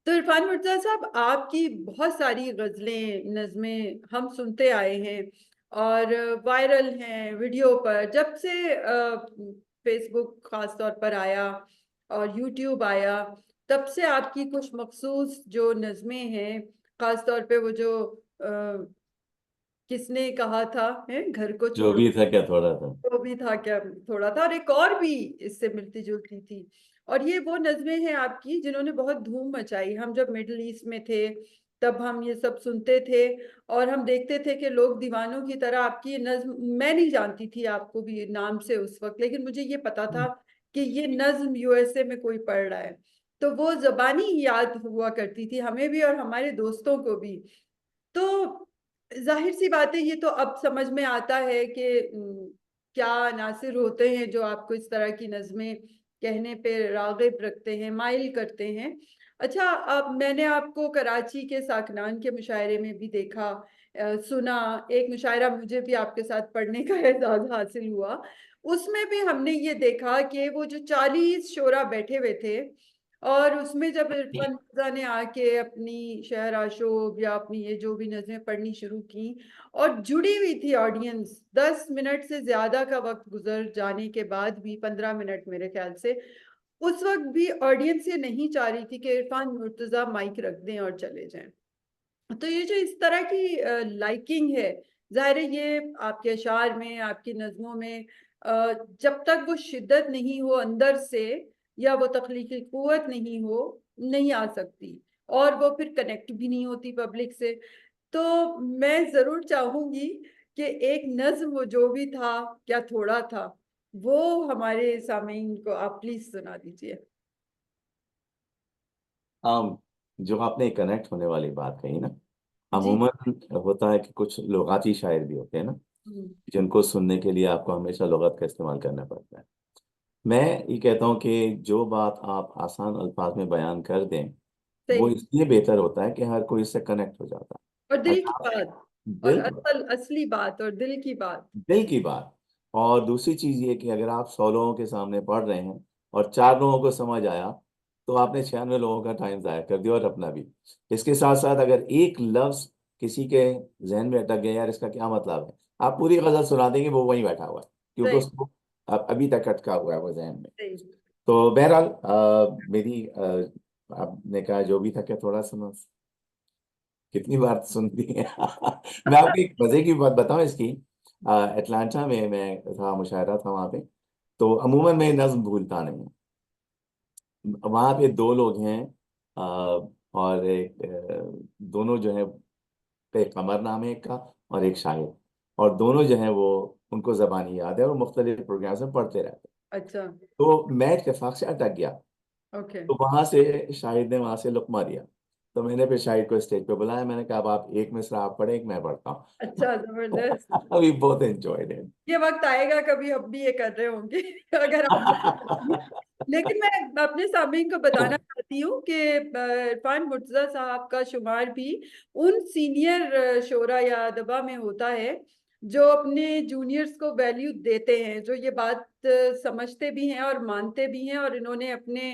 तो इरफान मिर्जा साहब, आपकी बहुत सारी गजलें नज़में हम सुनते आए हैं और वायरल हैं वीडियो पर। जब से फेसबुक खास तौर पर आया और यूट्यूब आया, तब से आपकी कुछ मखसूस जो नज़में हैं, खास तौर पे वो जो किसने कहा था, है घर को जो छोड़, भी था क्या थोड़ा था। वो भी था क्या थोड़ा था, और एक और भी इससे मिलती जुलती थी। और ये वो नज़में हैं आपकी जिन्होंने बहुत धूम मचाई। हम जब मिडिल ईस्ट में थे तब हम ये सब सुनते थे और हम देखते थे कि लोग दीवानों की तरह आपकी ये नज्म, मैं नहीं जानती थी आपको भी नाम से उस वक्त, लेकिन मुझे ये पता था कि ये नज्म यूएसए में कोई पढ़ रहा है। तो वो जबानी याद हुआ करती थी हमें भी और हमारे दोस्तों को भी। तो जाहिर सी बात है, ये तो अब समझ में आता है कि क्या नासिर होते हैं जो आपको इस तरह की नज़में कहने पे राग़िब रखते हैं, माइल करते हैं। अच्छा, अब मैंने आपको कराची के साकनान के मुशायरे में भी देखा, सुना। एक मुशायरा मुझे भी आपके साथ पढ़ने का एजाज़ हासिल हुआ। उसमें भी हमने ये देखा कि वो जो 40 शोरा बैठे हुए थे और उसमें जब इरफान मिर्जा ने आके अपनी शहर आशोब या अपनी ये जो भी नज़में पढ़नी शुरू की और जुड़ी हुई थी ऑडियंस, 10 मिनट से ज्यादा का वक्त गुजर जाने के बाद भी, 15 मिनट मेरे ख्याल से, उस वक्त भी ऑडियंस ये नहीं चाह रही थी कि इरफान मुर्तजा माइक रख दें और चले जाएं। तो ये जो इस तरह की लाइकिंग है, जाहिर है ये आपके अशार में, आपकी नज़मों में जब तक वो शिद्दत नहीं हो अंदर से या वो तख्लीकी कुव्वत नहीं हो, नहीं आ सकती और वो फिर कनेक्ट भी नहीं होती पब्लिक से। तो मैं जरूर चाहूंगी कि एक नज्म वो जो भी था क्या थोड़ा था, वो हमारे सामीन को आप प्लीज सुना दीजिए। हाँ, जो आपने कनेक्ट होने वाली बात कही ना, जी। अमूमन होता है कि कुछ लुगाती शायर भी होते हैं ना, हम्म, जिनको सुनने के लिए आपको हमेशा लुगत का इस्तेमाल करना पड़ता है। मैं ये कहता हूँ कि जो बात आप आसान अल्फाज में बयान कर दें, वो सही। इसलिए बेहतर होता है कि हर कोई इससे कनेक्ट हो जाता और है। दिल अगर की आप बात, और बिल्कुल असल असली बात और दिल की बात। दिल की बात। और दूसरी चीज ये कि अगर आप 100 लोगों के सामने पढ़ रहे हैं और 4 लोगों को समझ आया, तो आपने 96 लोगों का टाइम जाया कर दिया और अपना भी। इसके साथ साथ अगर एक लफ्ज किसी के जहन में अटक गया, यार इसका क्या मतलब है, आप पूरी गजल सुना देंगे, वो वहीं बैठा हुआ है, क्योंकि सही। उसको अभी तक अटका हुआ है वो जहन में। सही। तो बहरहाल मेरी आपने कहा जो भी था क्या थोड़ा सुना, कितनी बार सुन ली है। मैं आपको एक मजे की बात बताऊं इसकी। अटलांटा में मैं था, मुशायरा था वहां पे। तो अमूमन मैं नज्म भूलता नहीं हूँ। वहां पे 2 लोग हैं, और एक दोनों जो है, एक कमर नाम है एक का, और एक शाहिद। और दोनों जो है वो, उनको जबानी याद है और मुख्तलिफ प्रोग्राम में पढ़ते रहते हैं। अच्छा। तो मैं इत्तेफाक से अटक गया। ओके। तो वहां से शाहिद ने वहां से लुकमा दिया। तो मैंने फिर शाहिद को स्टेज पे बुलाया, मैंने कहा अब आप एक मिसरा आप पढ़े, एक मैं पढ़ता अच्छा, हूँ। जबरदस्त। अभी बहुत एंजॉयड है। ये वक्त आएगा कभी हम भी ये कर रहे होंगे अगर आप। लेकिन मैं अपने सामईन को बताना चाहती हूँ कि इरफान मुर्तजा साहब का शुमार भी उन सीनियर शोरा या अदबा में होता है जो अपने जूनियर्स को वैल्यू देते हैं, जो ये बात समझते भी हैं और मानते भी हैं, और इन्होंने अपने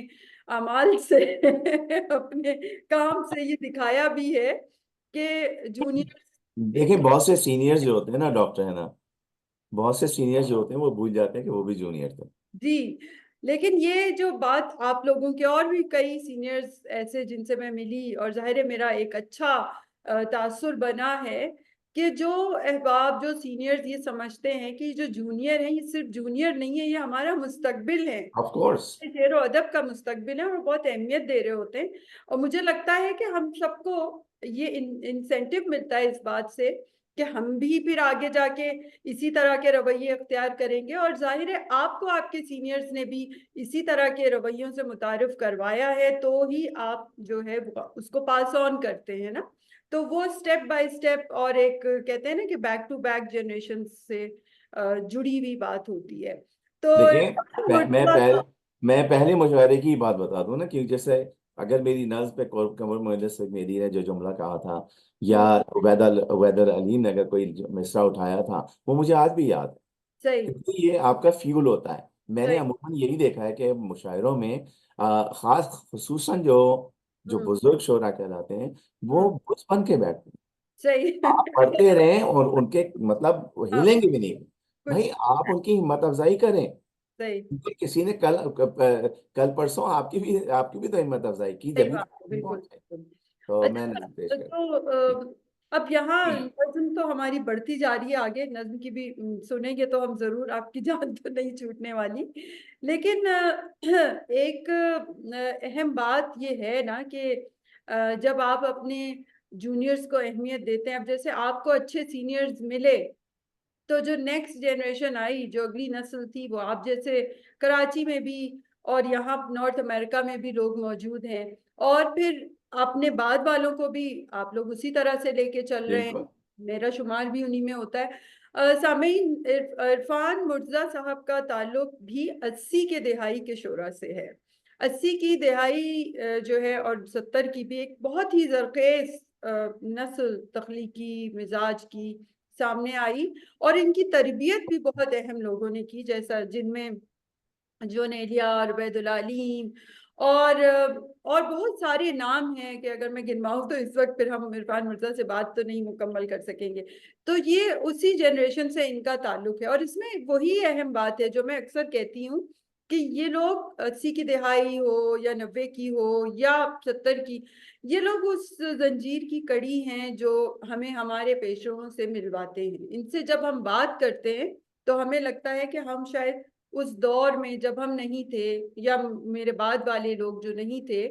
अमाल से अपने काम से ये दिखाया भी है कि जूनियर्स। देखिए, बहुत से सीनियर्स जो होते हैं ना डॉक्टर, है ना, बहुत से सीनियर्स जो होते हैं वो भूल जाते हैं कि वो भी जूनियर थे। जी। लेकिन ये जो बात आप लोगों के, और भी कई सीनियर्स ऐसे जिनसे मैं मिली और जाहिर है मेरा एक अच्छा तासुर बना है कि जो अहबाब, जो सीनियर्स ये समझते हैं कि जो जूनियर है ये सिर्फ जूनियर नहीं है, ये हमारा मुस्तकबिल है, ऑफ कोर्स। शेर व अदब का मुस्तकबिल है, और बहुत अहमियत दे रहे होते हैं। और मुझे लगता है कि हम सबको ये इंसेंटिव मिलता है इस बात से कि हम भी फिर आगे जाके इसी तरह के रवैये अख्तियार करेंगे। और जाहिर है आपको आपके सीनियर्स ने भी इसी तरह के रवैयों से मुतारिफ करवाया है, तो ही आप जो है उसको पास ऑन करते हैं ना। तो वो स्टेप बाय स्टेप, और एक कहते हैं ना कि बैक टू बैक जनरेशन से जुड़ी हुई बात होती है। तो देखिए, मुर्तजा साहब। मैं पहले मुशायरे की बात बता दूं ना, कि जैसे अगर मेरी नज़्म पे कमर मुअल्लिस से मेरी ने जो जुमला कहा था, या हम्म, उबैदुल अली ने अगर कोई मिसरा उठाया था, वो मुझे आज भी याद है। सही। क्योंकि ये आपका फ्यूल होता है। मैंने सही। अमूमन यही देखा है कि मुशायरों में खास खुसूसन जो जो हम्म, बुजुर्ग शोरा कहलाते हैं, वो हम्म, बुज बन के बैठते हैं। सही। आप पढ़ते रहें और उनके मतलब वो हाँ, हिलेंगे भी नहीं। कुछ भाई आप उनकी हिम्मत अफजाई करें, सही। क्योंकि किसी ने कल परसों आपकी भी तो हिम्मत अफजाई की, सही जब भी बात तो है, आप बिल्कुल पहुंचे। बिल्कुल। तो मैं अच्छा, नज्म पेश कर। तो अब यहाँ नज्म तो हमारी बढ़ती जा रही है आगे, नज्म की भी सुनेंगे तो हम जरूर, आपकी जान तो नहीं छूटने वाली। लेकिन एक अहम बात ये है ना कि जब आप अपने जूनियर्स को अहमियत देते हैं, अब जैसे आपको अच्छे सीनियर्स मिले, तो जो नेक्स्ट जनरेशन आई, जो अगली नस्ल थी, वो आप जैसे कराची में भी और यहाँ नॉर्थ अमेरिका में भी लोग मौजूद हैं, और फिर अपने बाद वालों को भी आप लोग उसी तरह से लेके चल रहे हैं। बिल्कुल। मेरा शुमार भी उन्हीं में होता है। सामीन, इरफान मुर्तजा साहब का ताल्लुक भी 80 के दिहाई के शोरा से है। 80 की दिहाई जो है, और 70 की भी, एक बहुत ही जरखेज नस्ल तख्लीकी मिजाज की सामने आई, और इनकी तरबियत भी बहुत अहम लोगों ने की, जैसा जिनमें जोन एलिया और उबैदुल अलीम और बहुत सारे नाम हैं कि अगर मैं गिनवाऊं तो इस वक्त फिर हम इरफान मिर्जा से बात तो नहीं मुकम्मल कर सकेंगे। तो ये उसी जनरेशन से इनका ताल्लुक है, और इसमें वही अहम बात है जो मैं अक्सर कहती हूँ कि ये लोग 80 की दिहाई हो या 90 की हो या 70 की, ये लोग उस जंजीर की कड़ी हैं जो हमें हमारे पेशरों से मिलवाते हैं। इनसे जब हम बात करते हैं तो हमें लगता है कि हम शायद उस दौर में जब हम नहीं थे, या मेरे बाद वाले लोग जो नहीं थे,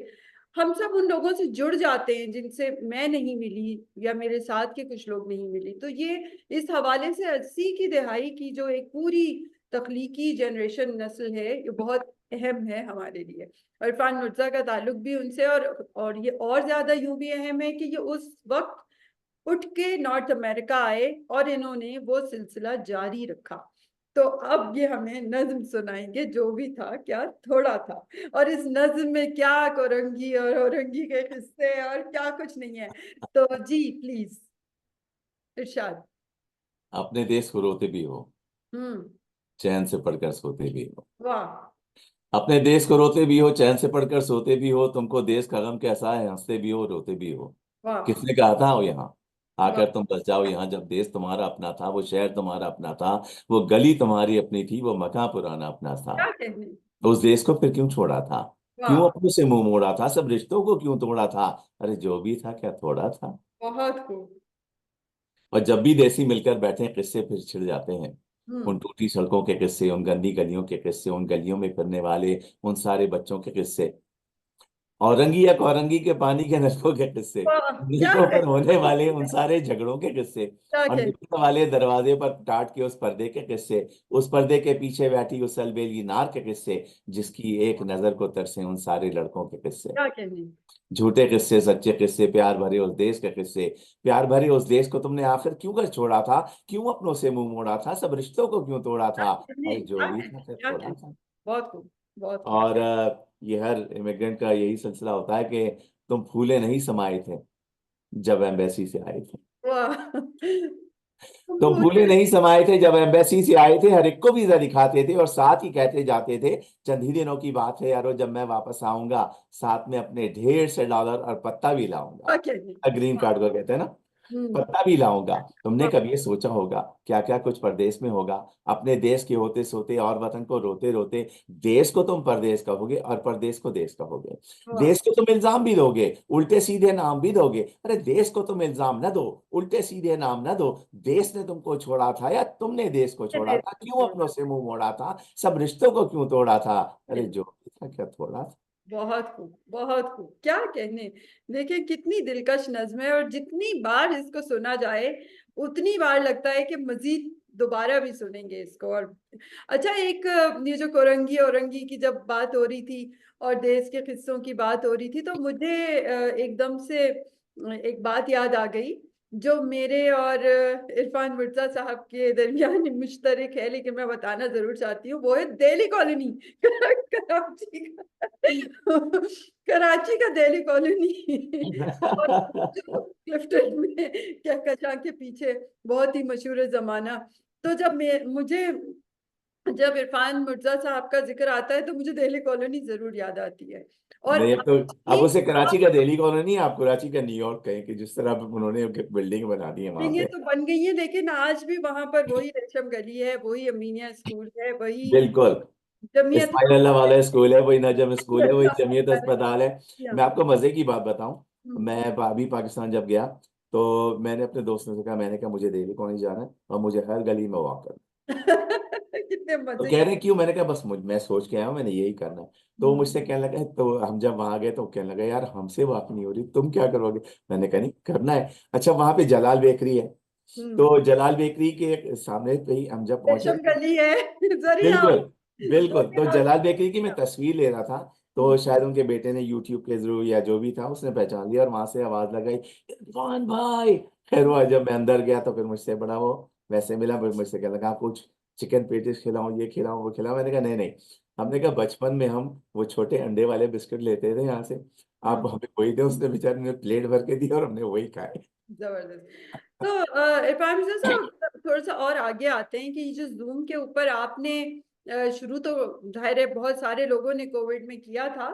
हम सब उन लोगों से जुड़ जाते हैं जिनसे मैं नहीं मिली या मेरे साथ के कुछ लोग नहीं मिली। तो ये इस हवाले से 80 की दिहाई की जो एक पूरी तख्लीकी जनरेशन नस्ल है, ये बहुत अहम है हमारे लिए। इरफान मिर्जा का ताल्लुक भी उनसे, और ये और ज्यादा यूं भी अहम है कि ये उस वक्त उठ के नॉर्थ अमेरिका आए और इन्होंने वो सिलसिला जारी रखा। तो अब ये हमें नज्म सुनाएंगे, जो भी था क्या थोड़ा था, और इस नज्म में क्या कोरंगी और औरंगी के किस्से और क्या कुछ नहीं है। तो जी प्लीज इरशाद। अपने देश को रोते भी हो, हम्म। चैन से पढ़कर सोते भी हो। वाह। अपने देश को रोते भी हो, चैन से पढ़कर सोते भी हो, तुमको देश का गम कैसा है, हंसते भी हो रोते भी हो। वाह। किसने कहा था वो यहाँ वाह। आकर तुम बस जाओ यहाँ, जब देश तुम्हारा अपना था, वो शहर तुम्हारा अपना था, वो गली तुम्हारी अपनी थी, वो मकान पुराना अपना था। क्या कहने। तो उस देश को फिर क्यों छोड़ा था? क्यों वाह। अपनों से मुंह मोड़ा था? सब रिश्तों को क्यों तोड़ा था? अरे जो भी था क्या थोड़ा था? बहुत खूब। और जब भी देसी मिलकर बैठे किस्से फिर छिड़ जाते हैं। हम्म। उन टूटी सड़कों के किस्से, उन गंदी गलियों के किस्से, उन गलियों में फिरने वाले उन सारे बच्चों के किस्से, औरंगी या कौरंगी के पानी के नलकों के किस्से, वाह। क्या नलकों पर कहने। होने वाले उन सारे झगड़ों के किस्से, क्या और कहने। निकलने वाले दरवाजे पर टाट के उस पर्दे के किस्से, उस पर्दे के पीछे बैठी उस अलबेली नार के किस्से, जिसकी एक नजर को तरसे उन सारे लड़कों के किस्से। क्या कहने। झूठे किस्से, सच्चे किस्से, प्यार भरे उस देश के किस्से। प्यार भरे उस देश को तुमने आखिर क्यों कर छोड़ा था? क्यों अपनों से मुंह मोड़ा था? सब रिश्तों को क्यों तोड़ा क्या था? कहने। अरे जो क्या भी कहने। था फिर क्या थोड़ा कहने। था। बहुत खूब। बहुत खूब। और ये हर इमिग्रेंट का यही सिलसिला होता है कि तुम फूले नहीं समाये थे जब एम्बेसी से आए थे। वाह। तुम फूले भूले। नहीं समाये थे जब एम्बेसी से आए थे, हर एक को वीजा दिखाते थे और साथ ही कहते जाते थे, चंद ही दिनों की बात है यारो, जब मैं वापस आऊंगा साथ में अपने ढेर से डॉलर और पत्ता भी क्या लाऊंगा। कहने। ग्रीन वाह। कार्ड को कहते हैं ना, हम्म। पत्ता भी लाऊंगा। तुमने वाह। कभी ये सोचा होगा क्या क्या कुछ परदेश में होगा? अपने देश के होते सोते और वतन को रोते रोते देश को तुम परदेश कहोगे और परदेश को देश कहोगे। वाह। देश को तुम इल्जाम भी दोगे, उल्टे सीधे नाम भी दोगे। अरे देश को तुम इल्जाम न दो, उल्टे सीधे नाम न दो। देश ने तुमको छोड़ा था या तुमने देश को ये छोड़ा देश था? को क्यों छोड़ा। अपनों से मुंह मोड़ा था? सब रिश्तों को क्यों तोड़ा था? अरे बिल्कुल। जो भी था क्या थोड़ा था? बहुत खूब। बहुत खूब। क्या कहने। देखिए कितनी दिलकश नज्म है, और जितनी बार इसको सुना जाए उतनी बार लगता है कि मजीद दोबारा भी सुनेंगे इसको। और अच्छा, एक ये जो कोरंगी औरंगी की जब बात हो रही थी और देश के किस्सों की बात हो रही थी, तो मुझे एकदम से एक बात याद आ गई, जो मेरे और इरफान मिर्जा साहब के दरमियान मुश्तरक है, लेकिन मैं बताना जरूर चाहती हूँ। वो है दिल्ली कॉलोनी। कराची का। कराची का दिल्ली कॉलोनी। और जो क्लिफ्टन में कहकशां के पीछे बहुत ही मशहूर जमाना। तो जब मैं मुझे जब इरफान मिर्जा साहब का जिक्र आता है तो मुझे दिल्ली कॉलोनी जरूर याद आती है। और नहीं, अब तो अब एक उसे कराची का दिल्ली कॉलोनी, आप कराची का न्यूयॉर्क कहें, कि जिस तरह उन्होंने बिल्डिंग बना दी है वहां बिल्डिंगें पे। तो बन गई हैं, लेकिन आज भी वहां पर वही रेशम गली है, वही अमीनिया स्कूल है, वही बिल्कुल, जमीयत इस्माइल अल्लाह वाला स्कूल है, वही नजम स्कूल है, वही जमीयत अस्पताल है। मैं आपको मजे की बात बताऊं, हम्म। मैं अभी पाकिस्तान जब गया तो मैंने अपने दोस्तों से कहा, मैंने कहा मुझे दिल्ली कॉलेज जाना है और मुझे हर गली में वॉक करना कितने है। तो मजे कह की। रहे हैं क्यों? मैंने कहा बस मैं सोच के आया हूँ, मैंने यही करना है। तो वो हम्म। मुझसे कहने लगा, तो हम जब वहां गए तो कहने लगा, यार हमसे वॉक नहीं हो रही, तुम क्या करोगे? मैंने कहा नहीं, करना है। अच्छा, वहां पे जलाल बेकरी है, हम्म। तो जलाल बेकरी के सामने पे ही हम जब पहुंचे, रेशम गली है। जरिया। बिल्कुल बिल्कुल, तो जरिया। जलाल बेकरी की मैं तस्वीर ले रहा था, हम्म। तो शायद उनके बेटे ने यूट्यूब के थ्रू या जो भी था उसने पहचान लिया और वहां से आवाज लगाई, इरफान भाई। खैर हम्म। हुआ, जब मैं अंदर गया तो फिर मुझसे बड़ा वो वैसे मिला, फिर मुझसे कहने लगा कुछ चिकन पेटिस खिलाऊं, ये खिलाऊं, वो खिलाऊं। मैंने कहा नहीं नहीं, हमने कहा बचपन में हम वो छोटे अंडे वाले बिस्किट लेते थे यहाँ से, आप हम्म। हमें वही दे। उसने बेचारे ने प्लेट भर के दी और हमने वही खाए। जबरदस्त। तो इरफान मिर्जा साहब, थोड़ा सा और आगे आते हैं कि जो जूम के ऊपर आपने शुरू तो जाहिर है बहुत सारे लोगों ने कोविड में किया था,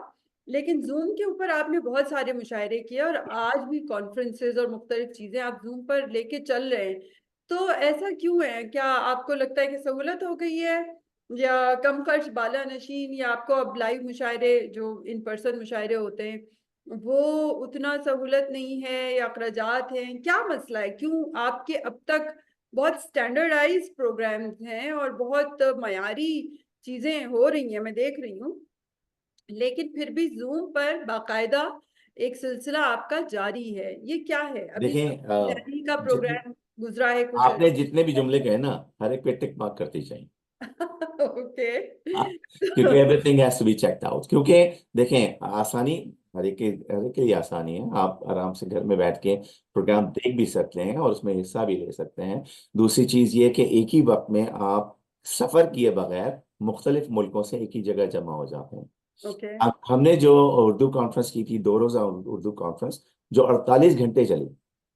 लेकिन जूम के ऊपर आपने बहुत सारे मुशायरे किए और आज भी कॉन्फ्रेंसेज और मुख्तलिफ चीजें आप जूम पर लेके चल रहे हैं। तो ऐसा क्यों है? क्या आपको लगता है कि सहूलत हो गई है, या कम खर्च बाला नशीन, या आपको अब लाइव मुशायरे जो इन पर्सन मुशायरे होते हैं वो उतना सहूलत नहीं है, या अखराजात हैं? क्या मसला है? क्यों आपके अब तक बहुत स्टैंडर्डाइज प्रोग्राम्स हैं और बहुत मयारी चीजें हो रही हैं, मैं देख रही हूँ, लेकिन फिर भी जूम पर बाकायदा एक सिलसिला आपका जारी है? ये क्या है? अभी देखें, दिल्ली का प्रोग्राम गुजरा है कुछ आपने जितने भी जुमले कहे ना, हर एक पे टिक मार्क करते चाहिए। ओके। हाँ, क्योंकि everything has to be checked out. क्योंकि देखें, आसानी हर एक के लिए आसानी है, आप आराम से घर में बैठ के प्रोग्राम देख भी सकते हैं और उसमें हिस्सा भी ले सकते हैं। दूसरी चीज ये कि एक ही वक्त में आप सफर किए बगैर मुख्तलिफ मुल्कों से एक ही जगह जमा हो जाते हैं। ओके। अब हमने जो उर्दू कॉन्फ्रेंस की थी, 2 रोजा उर्दू कॉन्फ्रेंस, जो 48 घंटे चली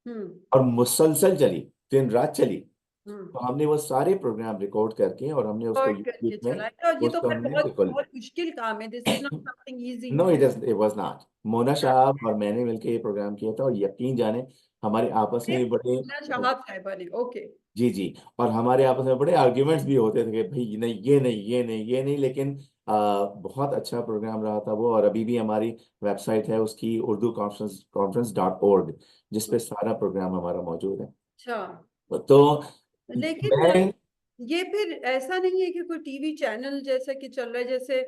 हम्म। और मुसलसल चली, दिन रात चली, हम्म। तो हमने वो सारे प्रोग्राम रिकॉर्ड करके और हमने उसको रिकॉर्ड यूट्यूब करके में, चला है, और ये तो उसको फिर हमने बहुत बिल्कुल, बहुत मुश्किल काम है। This is not something easy no to it was not. Mona साहब और मैंने मिलकर ये प्रोग्राम किया था, और यकीन जाने हमारे आपस में भी बड़े, डू। शहाब साहिबा ने। ओके। जी जी, और हमारे आपस में बड़े आर्ग्यूमेंट्स भी होते थे कि भाई नहीं, ये नहीं, ये नहीं, ये नहीं, लेकिन बहुत अच्छा प्रोग्राम रहा था वो। और अभी भी हमारी वेबसाइट है उसकी, उर्दू कॉन्फ्रेंस.org, जिसपे सारा प्रोग्राम हमारा मौजूद है। अच्छा। तो लेकिन मैं, ये फिर ऐसा नहीं है कि कोई टीवी चैनल जैसा कि चल रहा है, जैसे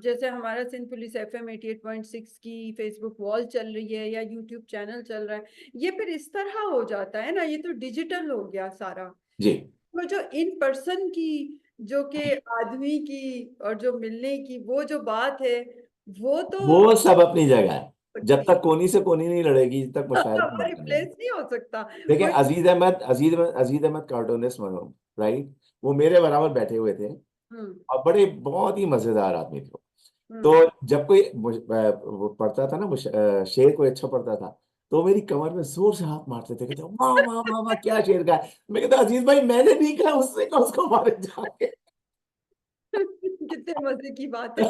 जैसे हमारा सिंध पुलिस FM 88.6 की फेसबुक वॉल चल रही है या यूट्यूब चैनल चल रहा है, ये फिर इस तरह हो जाता है ना, ये तो डिजिटल हो गया सारा। जी, वो जो इन पर्सन की, जो कि आदमी की और जो मिलने की वो जो बात है, वो तो वो सब अपनी जगह है। जब तक कोनी से कोनी नहीं लड़ेगी, जब तक मुशायरा वो नहीं बनेगा। रिप्लेस नहीं हो सकता। देखिए, कोई। अजीज अहमद कार्टूनिस्ट मरहूम, राइट, वो मेरे बराबर बैठे हुए थे हम्म। और बड़े बहुत ही मजेदार आदमी थे। हम्म। तो जब कोई वो पढ़ता था ना, शेर कोई अच्छा पढ़ता था, तो मेरी कमर में जोर से हाथ मारते थे, कहते वाह वाह वाह वाह, क्या शेर का है। मैं कहता, अजीज भाई मैंने नहीं कहा, उससे कहा, उसको मारे जाके। कितने मजे की बात है।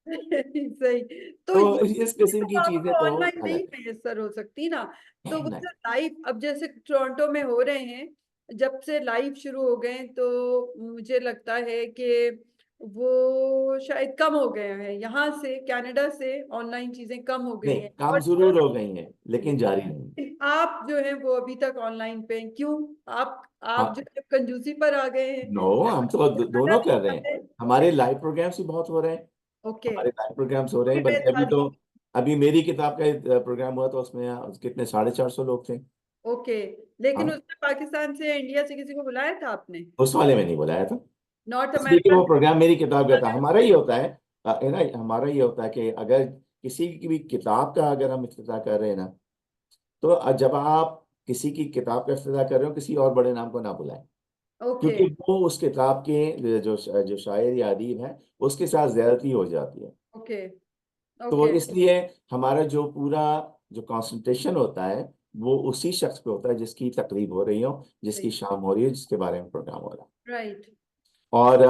सही। तो तो ये इस ये किस्म तो की चीजें आपको तो ऑनलाइन नहीं अलग मैसर हो सकती ना। तो वो है। जो लाइव, अब जैसे टोरंटो में हो रहे हैं, जब से लाइव शुरू हो गए हैं, तो मुझे लगता है कि वो शायद कम हो गए हैं, यहाँ से कनाडा से ऑनलाइन चीजें कम हो गई नहीं, हैं। काम और जरूर हो गई हैं, लेकिन जारी नहीं। आप जो है वो अभी तक ऑनलाइन पे हैं। क्यों? आप जो हाँ, है कंजूसी पर आ गए हैं? नो, हम तो दोनों कर रहे हैं। हमारे लाइव प्रोग्राम्स भी बहुत हो रहे हैं, ओके। हमारे लाइव प्रोग्राम्स हो रहे हैं, बल्कि अभी तो, अभी मेरी किताब का प्रोग्राम हुआ तो उसमें कितने 450 लोग थे। ओके। लेकिन हाँ, उसमें पाकिस्तान से, इंडिया से किसी को बुलाया था आपने? उस वाले में नहीं बुलाया था, नॉर्थ इसलिए कि अमेरिका? वो प्रोग्राम मेरी किताब का था। हमारा ही होता है, है ना, हमारा ही होता है कि अगर किसी की भी किताब का अगर हम इफ्तिताह कर रहे हैं ना, तो जब आप किसी की किताब का इफ्तिताह कर रहे हो, किसी और बड़े नाम को ना बुलाएं, ओके। क्योंकि वो उस किताब के जो जो शायर या अदीब है, उसके साथ ज्यादती हो जाती है। ओके। तो ओके। इसलिए हमारा जो पूरा जो कंसंट्रेशन होता है, वो उसी शख्स पे होता है जिसकी तकरीब हो रही हो, जिसकी शाम हो रही हो, जिसके बारे में प्रोग्राम हो रहा है। राइट। और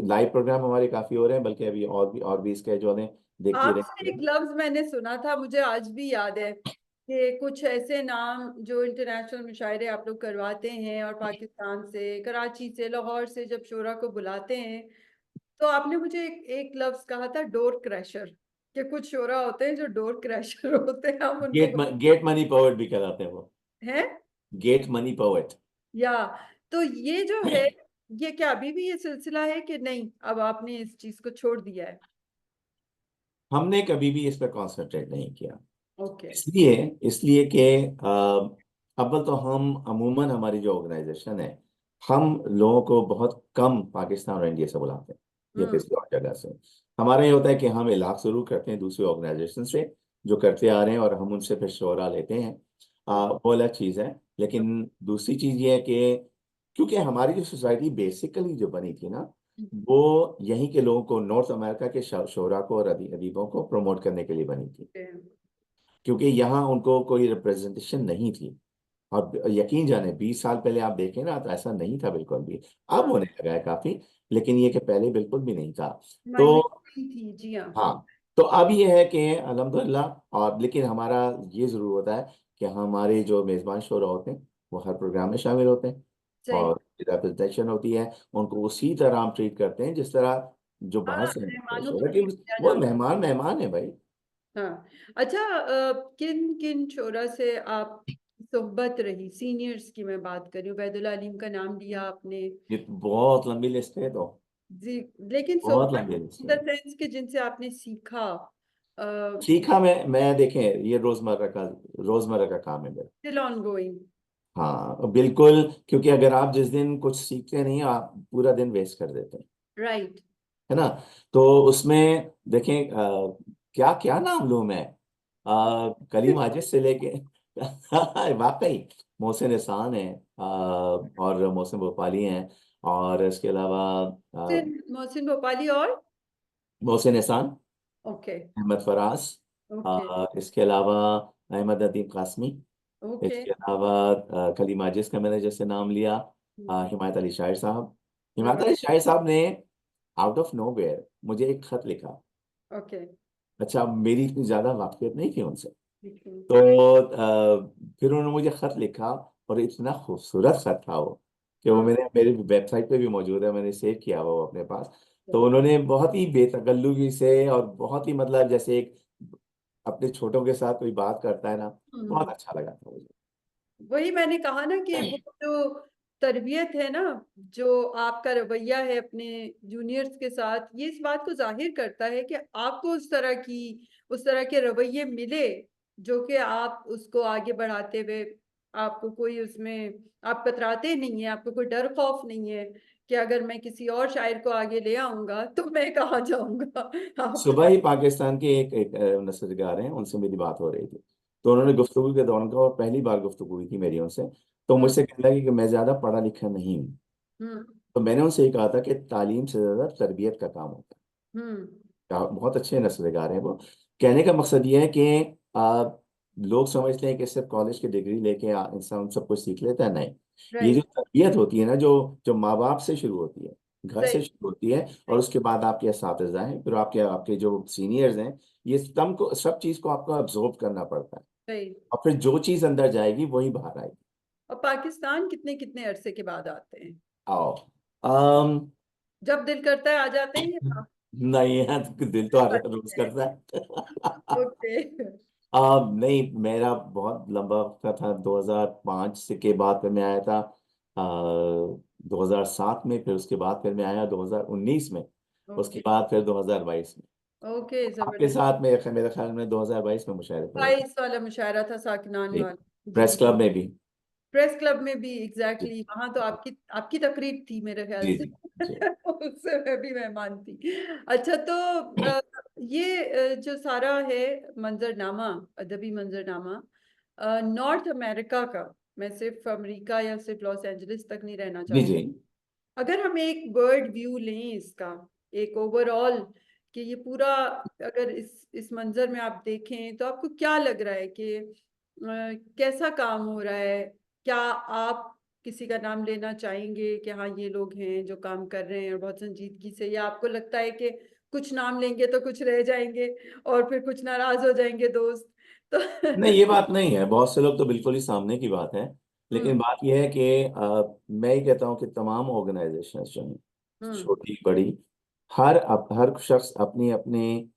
लाइव प्रोग्राम हमारे काफी हो रहे हैं, बल्कि अभी और भी स्केड्यूल हैं, देखती आपसे एक रहिए। लफ्ज मैंने सुना था, मुझे आज भी याद है कि कुछ ऐसे नाम जो इंटरनेशनल मुशायरे आप लोग करवाते हैं और पाकिस्तान से, कराची से, लाहौर से जब शोरा को बुलाते हैं, तो आपने मुझे एक लफ्ज कहा था, डोर क्रैशर, कि कुछ शोरा होते हैं जो डोर क्रैशर होते हैं, हम उनको गेट मनी पोएट भी कहलाते हैं वो, हैं। Get money poet. या तो ये जो है, ये क्या अभी भी ये सिलसिला है कि नहीं, अब आपने इस चीज को छोड़ दिया है? हमने कभी भी इस पर कॉन्सेंट्रेट नहीं किया, ओके। इसलिए इसलिए कि अव्वल तो हम अमूमन हमारी जो ऑर्गेनाइजेशन है, हम लोगों को बहुत कम पाकिस्तान और इंडिया से बुलाते हैं या हम्म। किसी और जगह से। हमारा ये होता है कि हम इलाक शुरू करते हैं दूसरी ऑर्गेनाइजेशन से जो करते आ रहे हैं, और हम उनसे फिर शोरा लेते हैं। वो अलग चीज़ है। लेकिन दूसरी चीज़ ये है कि क्योंकि हमारी जो सोसाइटी बेसिकली जो बनी थी ना, वो यहीं के लोगों को, नॉर्थ अमेरिका के शोरा को और अदीबों को प्रमोट करने के लिए बनी थी, क्योंकि यहाँ उनको कोई रिप्रेजेंटेशन नहीं थी। और यकीन जाने 20 साल पहले आप देखें ना, तो ऐसा नहीं था बिल्कुल भी। अब हाँ, होने लगा है काफी, लेकिन ये कि पहले बिल्कुल भी नहीं था। तो माइनॉरिटी थी, जी हाँ। हाँ, तो अब ये है कि अल्हम्दुलिल्लाह, और लेकिन हमारा ये जरूर होता है कि हमारे जो मेजबान शोरा होते हैं वो हर प्रोग्राम में शामिल होते हैं, सही। और रिप्रेजेंटेशन होती है, उनको उसी तरह हम ट्रीट करते हैं जिस तरह जो बाहर हाँ, से मेहमानों को शोरा की, ट्रीट किया वो जाता मेहमान मेहमान है भाई। है। हाँ। अच्छा, किन किन शोरा से आप सोहबत रही? सीनियर्स की मैं बात कर रही हूँ, वैदुल अलीम का नाम लिया आपने। ये तो बहुत लंबी लिस्ट है, तो जी, लेकिन बहुत सोहबत लंबी लिस्ट इन है। द सेंस कि जिनसे आपने सीखा। सीखा मैं देखें, ये रोजमर्रा का काम है मेरा। Still on going. हाँ बिल्कुल, क्योंकि अगर आप जिस दिन कुछ सीखते नहीं, आप पूरा दिन वेस्ट कर देते हैं, राइट। है ना। तो उसमें देखें, क्या क्या नाम लूं मैं, कलीम आजिज से लेके वाकई मोहसिन एहसान है, और मोहसिन भोपाली हैं, और इसके अलावा मोहसिन भोपाली और मोहसिन एहसान, ओके। अहमद फराज, ओके। इसके अलावा अहमद नदीम कासमी, ओके। इसके अलावा कलीम आजिज का मैंने जैसे नाम लिया, हिमायत अली शायर साहब। हिमायत जबरदस्त। अली शायर साहब ने आउट ऑफ नोवेयर मुझे एक खत लिखा। ओके। अच्छा, मेरी इतनी ज्यादा वाकफियत नहीं थी उनसे, हम्म। तो फिर उन्होंने मुझे खत लिखा, और इतना खूबसूरत खत था वो, कि वो हाँ। मेरे मेरे वेबसाइट पे भी मौजूद है, मैंने सेव किया हुआ वो अपने पास। तो उन्होंने बहुत ही बेतकल्लुफी से, और बहुत ही मतलब जैसे एक अपने छोटों के साथ कोई बात करता है ना, बहुत हम्म। अच्छा लगा था मुझे। वही मैंने कहा ना कि वो जो तरबियत है ना, जो आपका रवैया है अपने जूनियर्स के साथ, ये इस बात को जाहिर करता है कि आपको उस तरह के रवैये मिले, जो कि आप उसको आगे बढ़ाते हुए, आपको कोई उसमें, आप कतराते नहीं है, आपको कोई डर खौफ नहीं है कि अगर मैं किसी और शायर को आगे ले आऊंगा तो मैं कहाँ जाऊंगा। आप सुबह ही पाकिस्तान के एक नस्लगार हैं, उनसे मेरी बात हो रही थी, तो उन्होंने गुफ्तगू के दौरान कहा, और पहली बार गुफ्तगू हुई थी मेरी उनसे, तो हम्म। मुझसे कहने लगे कि मैं ज्यादा पढ़ा लिखा नहीं हूँ। हम्म। तो मैंने उनसे ये कहा था कि तालीम से ज्यादा तरबियत का काम होता है। हम्म। बहुत अच्छे नस्लगार हैं वो। कहने का मकसद ये है कि लोग समझते हैं कि सिर्फ कॉलेज की डिग्री लेके इंसान सब कुछ सीख लेता है, नहीं। ये जो राइट। तरबियत होती है ना, जो जो माँ बाप से शुरू होती है, घर से सही। शुरू होती है, और सही। उसके बाद आपके असातिज़ा हैं, फिर आपके आपके जो सीनियर्स हैं, ये सब चीज़ को आपको अब्जॉर्ब करना पड़ता है, सही। और फिर जो चीज़ अंदर जाएगी वही बाहर आएगी। और पाकिस्तान कितने कितने अरसे के बाद आते हैं? आओ। अम जब दिल करता है आ जाते हैं या नहीं है, दिल तो हर रोज करता है। ओके। नहीं, मेरा बहुत लंबा वक्त था, 2005 से के बाद फिर मैं आया था 2007 में, फिर उसके बाद फिर मैं आया 2019 में, उसके ओके। बाद फिर 2022 में। ओके, आपके जबरदस्त। साथ मेरे ख्याल में 2022 में मुशायरे पड़े थे। 22 वाला मुशायरा था, साकिनान जी, वाला, जी। प्रेस क्लब में भी। प्रेस क्लब में भी, जी एग्जैक्टली वहां तो आपकी आपकी तकरीब थी मेरे ख्याल जी से। जी जी उससे मैं भी मेहमान थी। अच्छा, तो ये जो सारा है मंजरनामा, अदबी मंजरनामा, नॉर्थ अमेरिका का, मैं सिर्फ अमेरिका या सिर्फ लॉस एंजलिस तक नहीं रहना जी चाहूँ, जी। अगर हम एक बर्ड व्यू लें इसका, एक ओवरऑल, कि ये पूरा, अगर इस मंजर में आप देखें तो आपको क्या लग रहा है कि कैसा काम हो रहा है? क्या आप किसी का नाम लेना चाहेंगे कि हाँ ये लोग हैं जो काम कर रहे हैं और बहुत संजीदगी से, या आपको लगता है कि कुछ नाम लेंगे तो कुछ रह जाएंगे और फिर कुछ नाराज हो जाएंगे दोस्त तो नहीं, ये बात नहीं है। बहुत से लोग तो बिल्कुल ही सामने की बात है। लेकिन हम्म। बात यह है कि मैं ही कहता हूँ कि तमाम ऑर्गेनाइजेशन जो हैं, हम्म। छोटी बड़ी, हर शख्स अपनी अपनी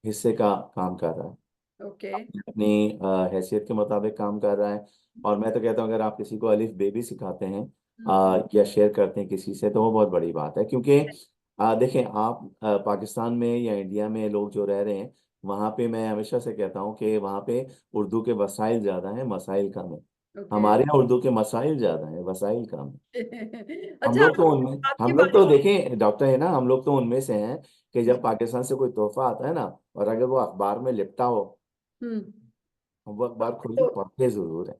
हिस्से का काम कर रहा है, ओके। अपनी हैसियत के मुताबिक काम कर रहा है। और मैं तो कहता हूँ अगर आप किसी को अलिफ बे भी सिखाते हैं हम्म। या शेयर करते हैं किसी से, तो वो बहुत बड़ी बात है। क्योंकि देखें आप, पाकिस्तान में या इंडिया में लोग जो रह रहे हैं, वहाँ पे मैं हमेशा से कहता हूँ कि वहाँ पे उर्दू के वसाइल ज़्यादा हैं, मसाइल कम है। ओके। हमारे यहाँ उर्दू के मसाइल ज़्यादा हैं, वसाइल कम है। हम अच्छा, लोग तो उनमें आपके हम लोग बारे तो में। देखें डॉक्टर है ना, हम लोग तो उनमें से हैं कि जब पाकिस्तान से कोई तोहफा आता है ना, और अगर वो अखबार में लिपटा हो, हम्म। वो अखबार खोल के तो पढ़ते जरूर है।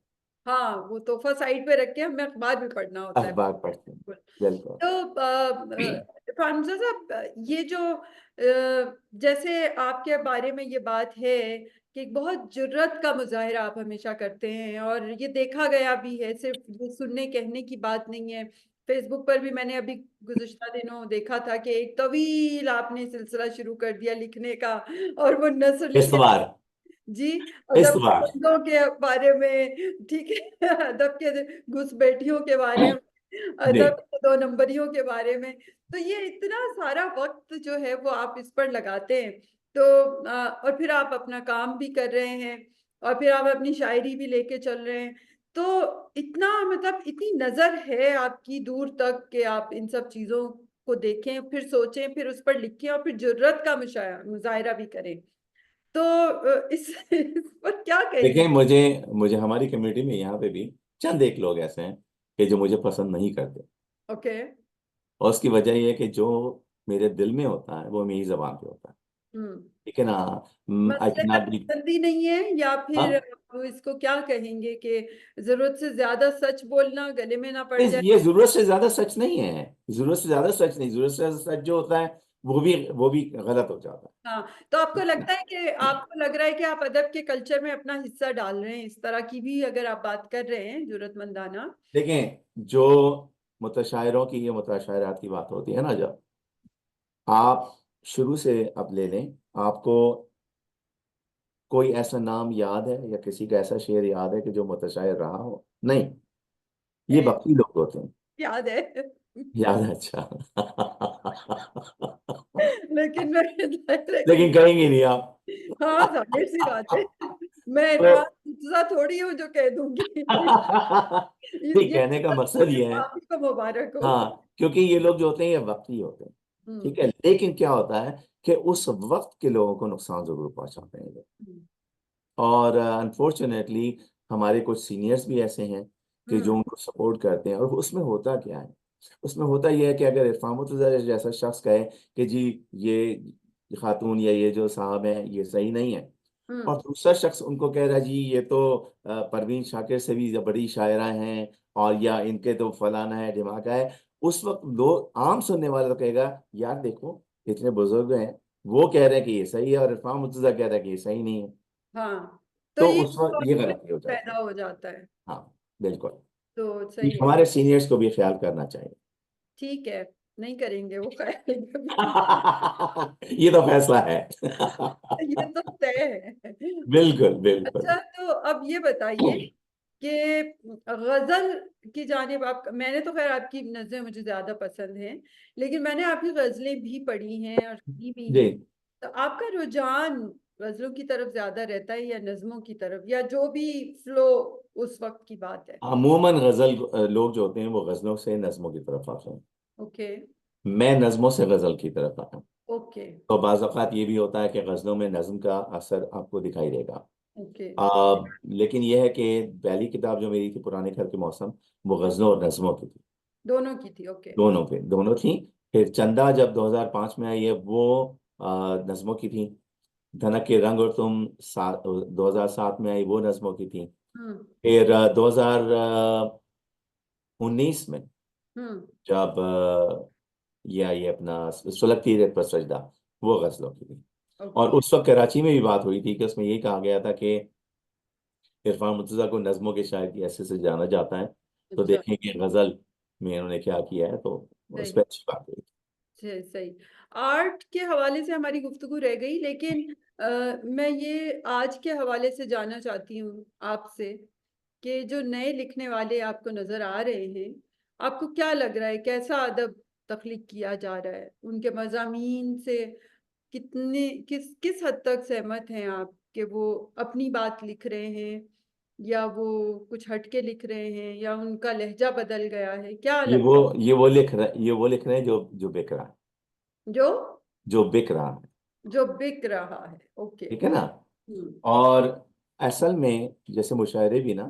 हाँ, वो तोहफा साइड पे रख के हमें अखबार भी पढ़ना होता है। अखबार पढ़ते हैं, बिल्कुल। बिल्कुल। तो फानजा साहब, ये जो जैसे आपके बारे में ये बात है कि बहुत जुर्रत का मुजाहिरा आप हमेशा करते हैं, और ये देखा गया भी है, सिर्फ ये सुनने कहने की बात नहीं है। फेसबुक पर भी मैंने अभी गुज़िश्ता दिनों देखा था कि एक तवील आपने सिलसिला शुरू कर दिया लिखने का, और वो नस्र इस लिखे बार जी, इस अदब बार बंदों के बारे में, ठीक है, अदब के घुसपैठियों के बारे में, जी। अदब के दो नंबरियों के बारे में। तो ये इतना सारा वक्त जो है वो आप इस पर लगाते हैं। तो और फिर आप अपना काम भी कर रहे हैं, और फिर आप अपनी शायरी भी लेके चल रहे हैं। तो इतना, मतलब इतनी नजर है आपकी दूर तक कि आप इन सब चीजों को देखें, फिर सोचें, फिर उस पर लिखें, और फिर जुर्रत का मुजाहिरा भी करें। तो इस पर क्या देखिए, कहेंगे? मुझे मुझे हमारी कम्युनिटी में यहाँ पे भी चंद एक लोग ऐसे हैं कि जो मुझे पसंद नहीं करते। ओके। और उसकी वजह यह है कि जो मेरे दिल में होता है वो मेरी जबान पे होता है। हम्म। ठीक है ना। आई मसले कैन में नॉट बी। पसंदी नहीं है, या फिर हाँ, आप इसको क्या कहेंगे कि जरूरत से ज्यादा सच बोलना गले में ना पड़ जाए? ये जरूरत से ज्यादा सच नहीं है। जरूरत से ज्यादा सच नहीं, जरूरत से ज्यादा सच जो होता है वो भी गलत हो जाता हाँ, तो आपको लगता है कि आपको लग रहा है कि आप अदब के कल्चर में अपना हिस्सा डाल रहे हैं, इस तरह की भी अगर आप बात कर रहे हैं जरूरतमंदाना। है। देखें, जो मुतशायरों की, ये मुतशायरात की बात होती है ना, जब आप शुरू से अब ले लें, आपको कोई ऐसा नाम याद है या किसी का ऐसा शेर याद है कि जो मुतशायर रहा हो? नहीं, ये है, वक्ती लोग होते हैं। याद है। याद है, अच्छा। लेकिन मैं, लेकिन लेकिन कहेंगे नहीं आप। हाँ, जाहिर सी बात है, मैं तो इरफान मुर्तजा थोड़ी हूँ जो कह दूंगी। नहीं, ये कहने का मकसद ये है। आप ही को मुबारक हो। हाँ, क्योंकि ये लोग जो होते हैं ये वक्ती होते हैं। हम्म। ठीक है, लेकिन क्या होता है कि उस वक्त के लोगों को नुकसान जरूर पहुंचाते हैं ये लोग। हम्म। और अनफॉर्चुनेटली हमारे कुछ सीनियर्स भी ऐसे हैं कि जो हम्म। उनको सपोर्ट करते हैं। और उसमें होता क्या है, उसमें होता यह है कि अगर इरफान मुर्तज़ा जैसा शख्स कहे कि जी ये खातून या ये जो साहब हैं ये सही नहीं है, हम्म। और दूसरा शख्स उनको कह रहा है जी ये तो परवीन शाकिर से भी बड़ी शायरा हैं, और या इनके तो फलाना है ढिमाका है, उस वक्त दो आम सुनने वाला तो कहेगा यार देखो, इतने बुजुर्ग हैं, वो कह रहे हैं कि ये सही है और इरफान मुर्तज़ा कह रहा है कि ये सही नहीं है। हाँ, तो तो ये उस वक्त ये गलती हो जाती पैदा है। हो जाता है। हाँ, बिल्कुल। तो ये सही है। हमारे सीनियर्स को भी ख्याल करना चाहिए। ठीक है, नहीं करेंगे वो ख्याल कभी। ये तो फैसला है। ये तो तय है। बिल्कुल बिल्कुल। अच्छा, तो अब ये बताइए कि गजल की जानिब आप, मैंने तो खैर आपकी नज़में मुझे ज्यादा पसंद हैं, लेकिन मैंने आपकी गजलें भी पढ़ी हैं और सुनी भी जी। हैं। तो आपका रुझान गजलों की तरफ ज्यादा रहता है या नज्मों की तरफ, या जो भी फ्लो उस वक्त की बात है? अमूमन गजल लोग जो होते हैं वो गजलों से नज्मों की तरफ आते हैं। ओके। मैं नज्मों से गजल की तरफ आता हूँ। ओके। तो बाज़ औक़ात ये भी होता है कि गजलों में नज्म का असर आपको दिखाई देगा। ओके। लेकिन यह है कि पहली किताब जो मेरी थी पुराने घर के मौसम, वो गजलों और नज्मों की थी। दोनों की थी, ओके। दोनों थी। फिर चंदा जब 2005 में आई है, वो नज्मों की थी। धनक के रंग और तुम 2007 में आई, वो नज्मों की थी। हम्म। फिर 2019 में हम्म। जब ये आई अपना सुलगती रेत पर सजदा, वो गजलों की थी। और ओके। उस वक्त कराची में भी बात हुई थी कि उसमें यही कहा गया था कि इरफान मुर्तज़ा को नज़्मों के शायर की हैसियत से जाना जाता है, तो अच्छा। देखेंगे गजल में इन्होंने क्या किया है, तो उस सही। पर अच्छी बात हुई। सही सही। आर्ट के हवाले से हमारी गुफ्तगू रह गई, लेकिन मैं ये आज के हवाले से जानना चाहती हूँ आपसे कि जो नए लिखने वाले आपको नजर आ रहे हैं, आपको क्या लग रहा है, कैसा अदब तख्लीक किया जा रहा है? उनके मज़ामीन से किस किस हद तक सहमत हैं आप कि वो अपनी बात लिख रहे हैं, या वो कुछ हटके लिख रहे हैं, या उनका लहजा बदल गया है, क्या ये लग वो ये वो लिख रहे हैं जो बिक रहा है, जो जो बिक रहा है। जो बिक रहा है? ओके। ठीक है ना। हम्म। और असल में जैसे मुशायरे भी ना,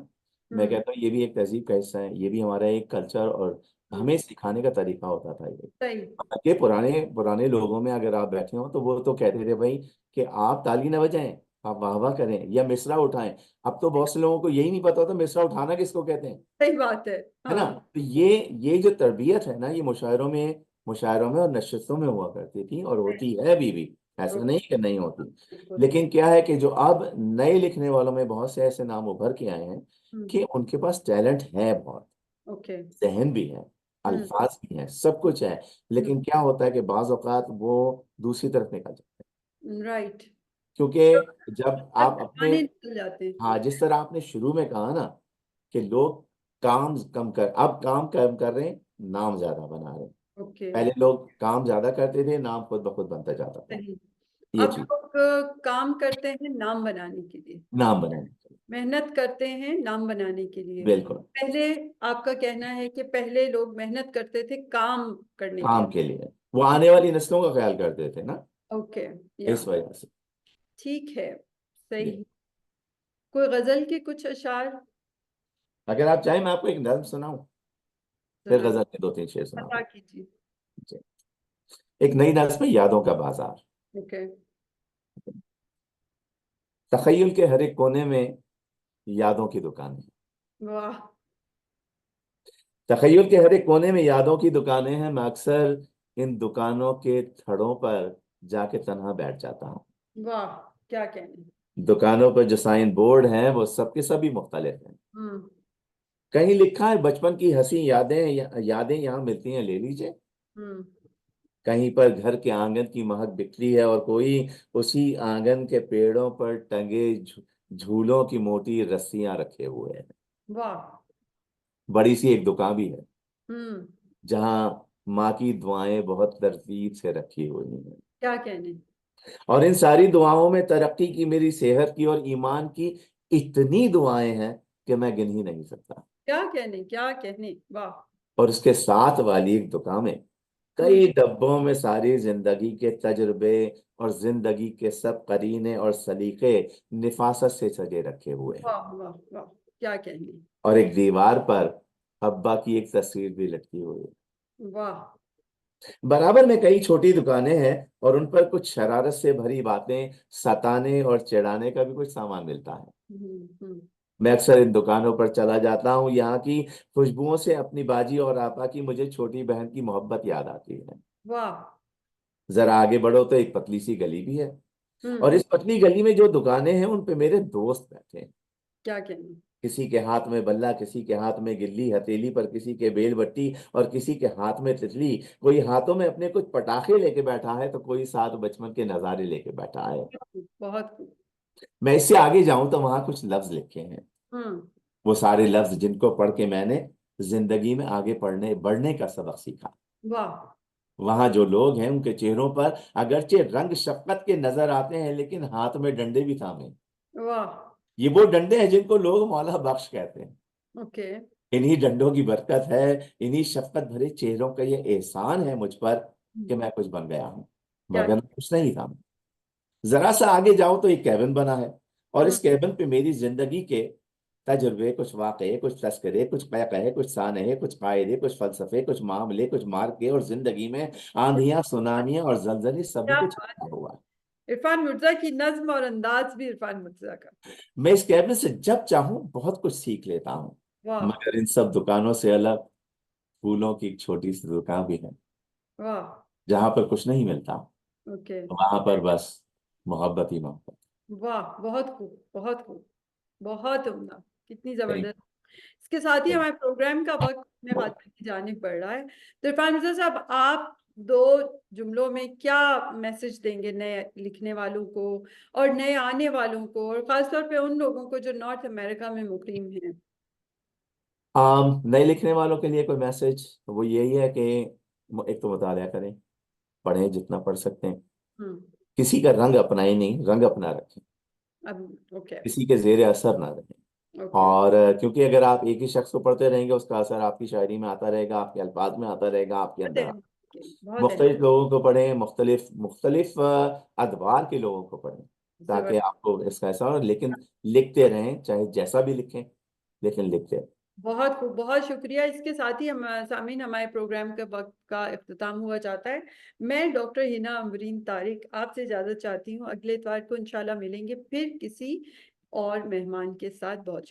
मैं हम्म। कहता हूँ ये भी एक तहजीब का हिस्सा है, ये भी हमारा एक कल्चर और हम्म। हमें सिखाने का तरीका होता था ये। सही। के पुराने पुराने लोगों में अगर आप बैठे हो तो वो तो कहते थे भाई कि आप ताली न बजाएं, आप वाह वाह करें या मिसरा उठाएं। अब तो बहुत से लोगों को यही नहीं पता होता मिसरा उठाना किसको कहते हैं। सही बात है। है ना। हाँ। तो ये जो तरबियत है ना, ये मुशायरों में और नशस्तों में हुआ करती थी और होती है अभी भी। ऐसा नहीं कि नहीं होती। बिल्कुल। लेकिन क्या है कि जो अब नए लिखने वालों में बहुत से ऐसे नाम उभर के आए हैं हम्म। कि उनके पास टैलेंट है बहुत, ओके। जहन भी है, हम्म। अल्फाज भी हैं, सब कुछ है। हम्म। लेकिन क्या होता है कि बाज औकात वो दूसरी तरफ निकल जाते हैं। राइट। क्योंकि जब बात आप अपने, बताने निकल जाते हैं। हाँ, जिस तरह आपने शुरू में कहा ना कि लोग काम कम कर, अब काम कम कर रहे हैं, नाम ज्यादा बना रहे हैं। ओके। पहले लोग काम ज्यादा करते थे, नाम खुद ब खुद बनता जाता था। सही। ये अब चीज, लोग काम करते हैं नाम बनाने के लिए, नाम बनाने के लिए। मेहनत करते हैं नाम बनाने के लिए। बिल्कुल। पहले, आपका कहना है कि पहले लोग मेहनत करते थे काम करने के काम लिए। के लिए वो आने वाली नस्लों का ख्याल करते थे ना, ओके। या। इस वजह से। ठीक है। ये, सही। कोई गजल के कुछ अशार अगर आप चाहें मैं आपको एक नज्म सुनाऊं, फिर सुना? गजल के दो तीन शेर पता सुनाऊंगा। कीजिए। एक नई नस्म है, यादों का बाजार। ओके। तखय्युल के हर एक कोने में यादों की दुकानें। वाह। तखय्युल के हर एक कोने में यादों की दुकानें हैं, मैं अक्सर इन दुकानों के थड़ों पर जाके तन्हा बैठ जाता हूँ। वाह। क्या कहने। दुकानों पर जो साइन बोर्ड हैं वो सबके सभी मुख्तलिफ हैं। हम्म। कहीं लिखा है बचपन की हंसी यादें, यादें यहाँ मिलती हैं ले लीजिए। हम्म। कहीं पर घर के आंगन की महक बिखरी है और कोई उसी आंगन के पेड़ों पर टंगे झूलों की मोटी रस्सियां रखे हुए हैं। वाह। बड़ी सी एक दुकान भी है हम्म। जहां माँ की दुआएं बहुत तरतीब से रखी हुई हैं। क्या कहने। और इन सारी दुआओं में तरक्की की, मेरी सेहत की और ईमान की इतनी दुआएं हैं कि मैं गिन ही नहीं सकता। क्या कहने, क्या कहने। वाह। और उसके साथ वाली एक दुकान में हम्म। कई डब्बों में सारी जिंदगी के तजुर्बे और जिंदगी के सब करीने और सलीके निफासत से सजे रखे हुए हैं। वाह वाह वाह। क्या कहने। और एक दीवार पर अब्बा की एक तस्वीर भी लटकी हुई है। वाह। बराबर में कई छोटी दुकानें हैं और उन पर कुछ शरारत से भरी बातें, सताने और चिढ़ाने का भी कुछ सामान मिलता है। हम्म। मैं अक्सर इन दुकानों पर चला जाता हूँ, यहाँ की खुशबुओं से अपनी बाजी और आपा की मुझे छोटी बहन की मोहब्बत याद आती है। वाह। जरा आगे बढ़ो तो एक पतली सी गली भी है और हम्म। इस पतली गली में जो दुकानें हैं उन पे मेरे दोस्त बैठे हैं। क्या कहने। किसी के हाथ में बल्ला, किसी के हाथ में गिल्ली, हथेली पर किसी के बेल बट्टी और किसी के हाथ में तितली। कोई हाथों में अपने कुछ पटाखे लेके बैठा है तो कोई साथ बचपन के नजारे लेके बैठा है। बहुत खूब। मैं इससे आगे जाऊं तो वहां कुछ लफ्ज लिखे हैं, हम्म। वो सारे लफ्ज जिनको पढ़ के मैंने जिंदगी में आगे पढ़ने बढ़ने का सबक सीखा। वाह। वहां जो लोग हैं उनके चेहरों पर अगरचे रंग शफकत के नजर आते हैं लेकिन हाथ में डंडे भी थामे। वाह। ये वो डंडे हैं जिनको लोग मौला बख्श कहते हैं। ओके। इन्हीं डंडों की बरकत है, इन्हीं शफकत भरे चेहरों का ये एहसान है मुझ पर कि मैं कुछ बन गया हूं, क्या। मगर मैं कुछ नहीं था। जरा सा आगे जाऊं तो एक कैबिन बना है और हम्म। इस कैबिन पे मेरी जिंदगी के तजुर्बे, कुछ वाक़े, कुछ तस्करे, कुछ क़हक़हे, कुछ सानहे, कुछ कायदे, कुछ फलसफे, कुछ मामले, कुछ मार्के और जिंदगी में आंधियां, सुनामियां और जलजले सभी क्या कुछ बात छिपा है। हुआ है। इरफान मिर्जा की नज्म और अंदाज भी इरफान मिर्जा का। मैं इस कैबिन से जब चाहूं बहुत कुछ सीख लेता हूं। वाह। मगर इन सब दुकानों से अलग फूलों की एक छोटी सी दुकान भी है वाह। जहां पर कुछ नहीं मिलता, ओके। वहां पर बस मोहब्बत ही मोहब्बत। वाह। बहुत खूब, बहुत खूब। बहुत उम्दा। कितनी Thank जबरदस्त इसके साथ ही हमारे प्रोग्राम का वक्त में खातिर की जानिब बढ़ रहा है। तो इरफान मिर्जा साहब, आप 2 जुमलों में क्या मैसेज देंगे नए लिखने वालों को और नए आने वालों को, और खासतौर पे उन लोगों को जो नॉर्थ अमेरिका में मुकीम हैं? नए लिखने वालों के लिए कोई मैसेज वो यही है कि एक तो मुतालिया करें, पढ़ें जितना पढ़ सकते हैं, हम्म। किसी का रंग अपनाएं नहीं, रंग अपना रखें, अब ओके। किसी के जेर असर ना रहें। ओके। और क्योंकि अगर आप एक ही शख्स को पढ़ते रहेंगे उसका असर आपकी शायरी में आता रहेगा, आपके अल्फाज में आता रहेगा, आपके बहुत अंदर। अहम, बहुत अहम। मुख्तलिफ लोगों को पढ़ें, मुख्तलिफ मुख्तलिफ अदवार के लोगों को पढ़ें, ताकि जबरदस्त। आपको इसका ऐसा हो। लेकिन लिखते रहें, चाहे जैसा भी लिखें, लेकिन लिखते रहें। बहुत खूब, बहुत शुक्रिया। इसके साथ ही हम सामीन, हमारे प्रोग्राम के वक्त का इख्तिताम हुआ जाता है। मैं डॉक्टर हिना अमरीन तारिक आपसे इजाज़त चाहती हूँ। अगले इतवार को इंशाल्लाह मिलेंगे फिर किसी और मेहमान के साथ। बहुत